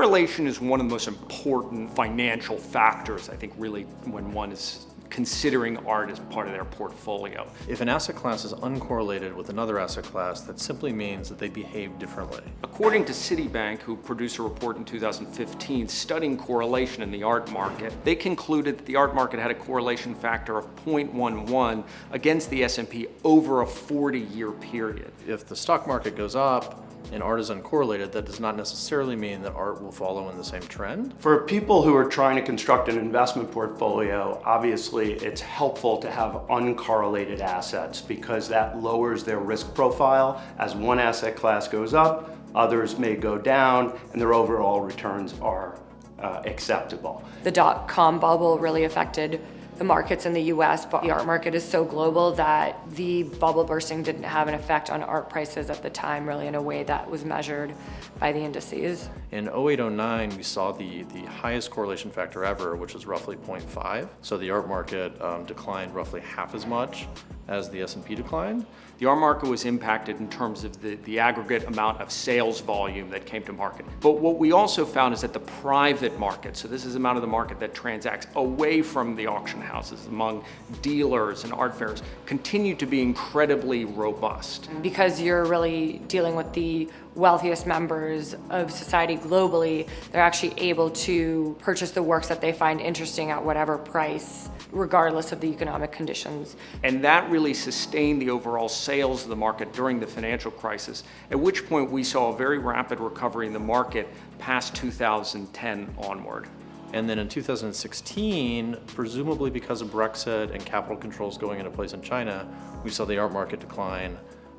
Correlation is one of the most important financial factors, I think, really, when one is considering art as part of their portfolio. If an asset class is uncorrelated with another asset class, that simply means that they behave differently. According to Citibank, who produced a report in 2015 studying correlation in the art market, they concluded that the art market had a correlation factor of 0.11 against the S&P over a 40-year period. If the stock market goes up and art is uncorrelated, that does not necessarily mean that art will follow in the same trend. For people who are trying to construct an investment portfolio, obviously it's helpful to have uncorrelated assets because that lowers their risk profile. As one asset class goes up, others may go down, and their overall returns are acceptable. The dot-com bubble really affected the markets in the US, but the art market is so global that the bubble bursting didn't have an effect on art prices at the time, really, in a way that was measured by the indices. In 08-09, we saw the highest correlation factor ever, which is roughly 0.5. So the art market declined roughly half as much as the S&P declined. The art market was impacted in terms of the aggregate amount of sales volume that came to market. But what we also found is that the private market, so this is the amount of the market that transacts away from the auction houses, among dealers and art fairs, continued to be incredibly robust. Because you're really dealing with the wealthiest members of society globally, they're actually able to purchase the works that they find interesting at whatever price, regardless of the economic conditions. And that really sustained the overall sales of the market during the financial crisis, at which point we saw a very rapid recovery in the market past 2010 onward. And then in 2016, presumably because of Brexit and capital controls going into place in China, we saw the art market decline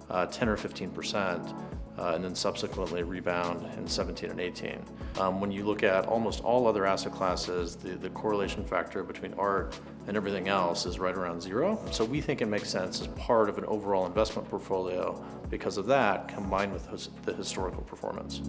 10 or 15%. And then subsequently rebound in 17 and 18. When you look at almost all other asset classes, the correlation factor between art and everything else is right around 0. So we think it makes sense as part of an overall investment portfolio because of that, combined with the historical performance.